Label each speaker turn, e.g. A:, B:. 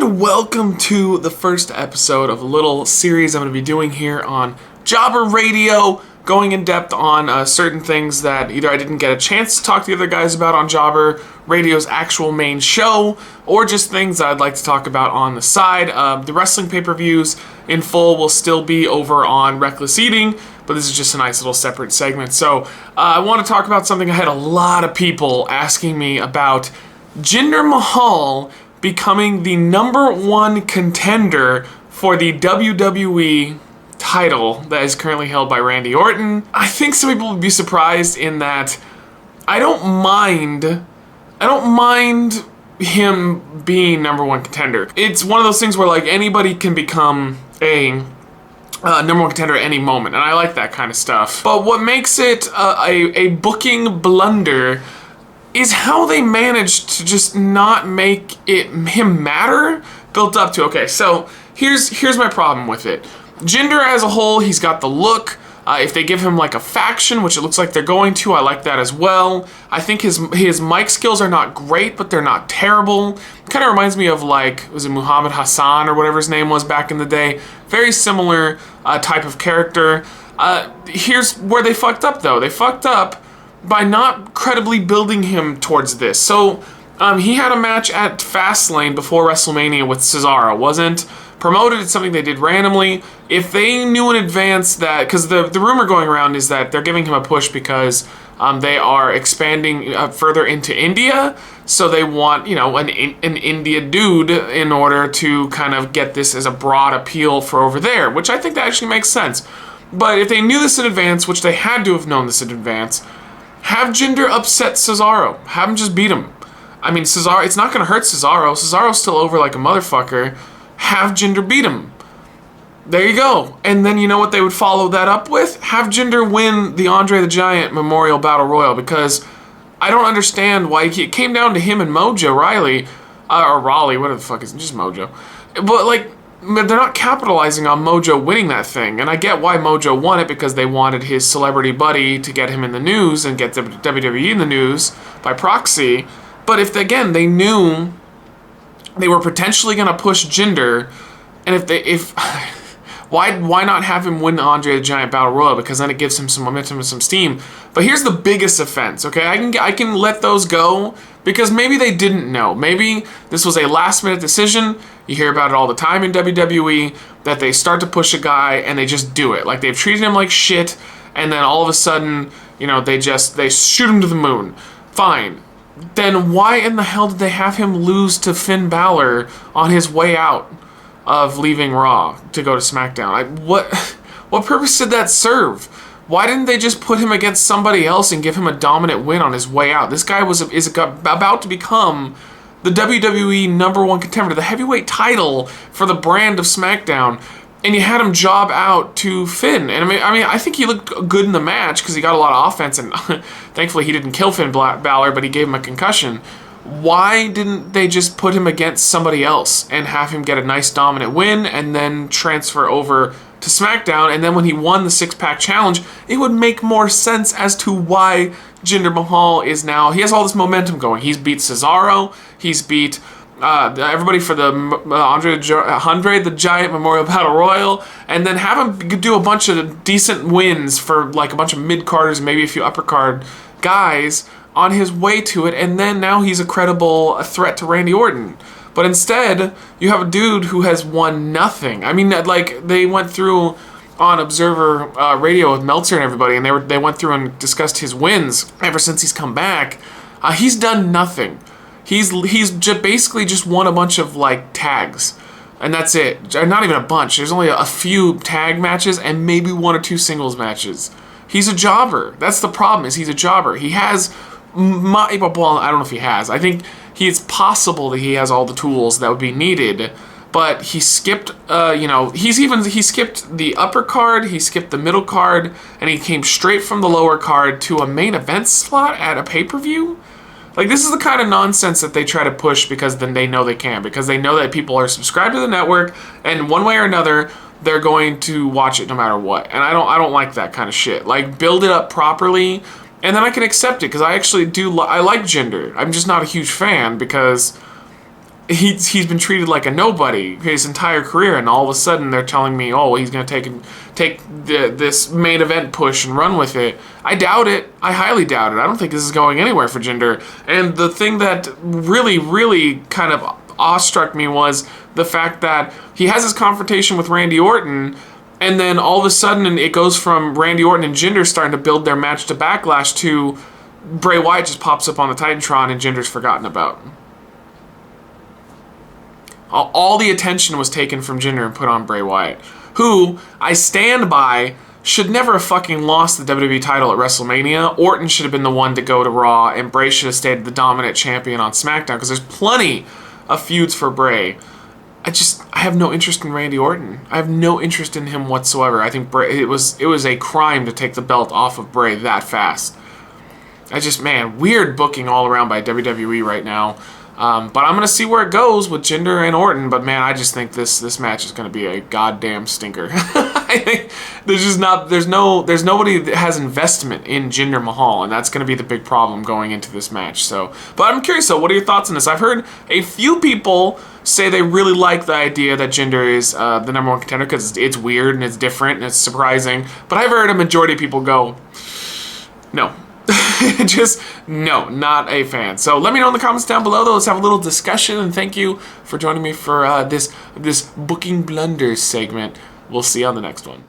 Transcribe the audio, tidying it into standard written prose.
A: and welcome to the first episode of a little series I'm going to be doing here on Jobber Radio, going in depth on certain things that either I didn't get a chance to talk to the other guys about on Jobber Radio's actual main show, or just things that I'd like to talk about on the side. The wrestling pay-per-views in full will still be over on Reckless Eating, but this is just a nice little separate segment. So I want to talk about something I had a lot of people asking me about: Jinder Mahal becoming the #1 contender for the WWE title that is currently held by Randy Orton. I think some people would be surprised in that I don't mind him being #1 contender. It's one of those things where like anybody can become a #1 contender at any moment, and I like that kind of stuff. But what makes it a booking blunder is how they managed to just not make him matter built up to. Okay, so here's my problem with it. Jinder as a whole, he's got the look. If they give him like a faction, which it looks like they're going to, I like that as well. I think his mic skills are not great, but they're not terrible. Kind of reminds me of like, was it Muhammad Hassan or whatever his name was back in the day? Very similar type of character. Here's where they fucked up though. They fucked up by not credibly building him towards this. So he had a match at Fastlane before WrestleMania with Cesaro. Wasn't promoted. It's something they did randomly. If they knew in advance that, because the rumor going around is that they're giving him a push because they are expanding further into India, so they want, you know, an India dude in order to kind of get this as a broad appeal for over there, which I think that actually makes sense. But if they knew this in advance, which they had to have known this in advance, have Jinder upset Cesaro. Have him just beat him. I mean, Cesaro, it's not going to hurt Cesaro. Cesaro's still over like a motherfucker. Have Jinder beat him. There you go. And then you know what they would follow that up with? Have Jinder win the Andre the Giant Memorial Battle Royal, because I don't understand why it came down to him and Mojo Riley, or Raleigh, whatever the fuck is it? Just Mojo. But like, they're not capitalizing on Mojo winning that thing, and I get why Mojo won it, because they wanted his celebrity buddy to get him in the news and get WWE in the news by proxy. But if, again, they knew they were potentially going to push Jinder, and why not have him win the Andre the Giant Battle Royal? Because then it gives him some momentum and some steam. But here's the biggest offense, okay? I can let those go because maybe they didn't know. Maybe this was a last-minute decision. You hear about it all the time in WWE, that they start to push a guy and they just do it. Like, they've treated him like shit, and then all of a sudden, you know, they shoot him to the moon. Fine. Then why in the hell did they have him lose to Finn Balor on his way out of leaving Raw to go to SmackDown? What purpose did that serve? Why didn't they just put him against somebody else and give him a dominant win on his way out? This guy is about to become the WWE #1 contender, the heavyweight title for the brand of SmackDown, and you had him job out to Finn. And I mean, I think he looked good in the match because he got a lot of offense, and thankfully he didn't kill Finn Balor, but he gave him a concussion. Why didn't they just put him against somebody else and have him get a nice dominant win and then transfer over to SmackDown? And then when he won the six-pack challenge, it would make more sense as to why Jinder Mahal is now, he has all this momentum going. He's beat Cesaro, he's beat everybody for the Andre the Giant Memorial Battle Royal, and then have him do a bunch of decent wins for like a bunch of mid-carders and maybe a few upper-card guys on his way to it, and then now he's a credible threat to Randy Orton. But instead, you have a dude who has won nothing. I mean, like, they went through on Observer Radio with Meltzer and everybody, and they went through and discussed his wins ever since he's come back. He's done nothing. He's basically just won a bunch of like tags, and that's it. Not even a bunch. There's only a few tag matches and maybe 1 or 2 singles matches. He's a jobber. That's the problem. Is he's a jobber. He has, well, I don't know if he has. I think it's possible that he has all the tools that would be needed, but he skipped. He skipped the upper card. He skipped the middle card, and he came straight from the lower card to a main event slot at a pay-per-view. Like, this is the kind of nonsense that they try to push because then they know they can. Because they know that people are subscribed to the network, and one way or another, they're going to watch it no matter what. And I don't like that kind of shit. Like, build it up properly, and then I can accept it. Because I actually I like Jinder. I'm just not a huge fan because he's been treated like a nobody his entire career, and all of a sudden they're telling me, oh, he's going to take this main event push and run with it. I doubt it. I highly doubt it. I don't think this is going anywhere for Jinder. And the thing that really kind of awestruck me was the fact that he has his confrontation with Randy Orton, and then all of a sudden it goes from Randy Orton and Jinder starting to build their match to Backlash to Bray Wyatt just pops up on the Titantron and Jinder's forgotten about. All the attention was taken from Jinder and put on Bray Wyatt, who, I stand by, should never have fucking lost the WWE title at WrestleMania. Orton should have been the one to go to Raw, and Bray should have stayed the dominant champion on SmackDown, because there's plenty of feuds for Bray. I have no interest in Randy Orton. I have no interest in him whatsoever. I think Bray, it was a crime to take the belt off of Bray that fast. Man, weird booking all around by WWE right now. But I'm going to see where it goes with Jinder and Orton. But man, I just think this match is going to be a goddamn stinker. I think there's nobody that has investment in Jinder Mahal, and that's going to be the big problem going into this match. So, but I'm curious though, what are your thoughts on this? I've heard a few people say they really like the idea that Jinder is the #1 contender because it's weird and it's different and it's surprising. But I've heard a majority of people go, no. Just, no, not a fan. So let me know in the comments down below, though. Let's have a little discussion, and thank you for joining me for this Booking Blunders segment. We'll see you on the next one.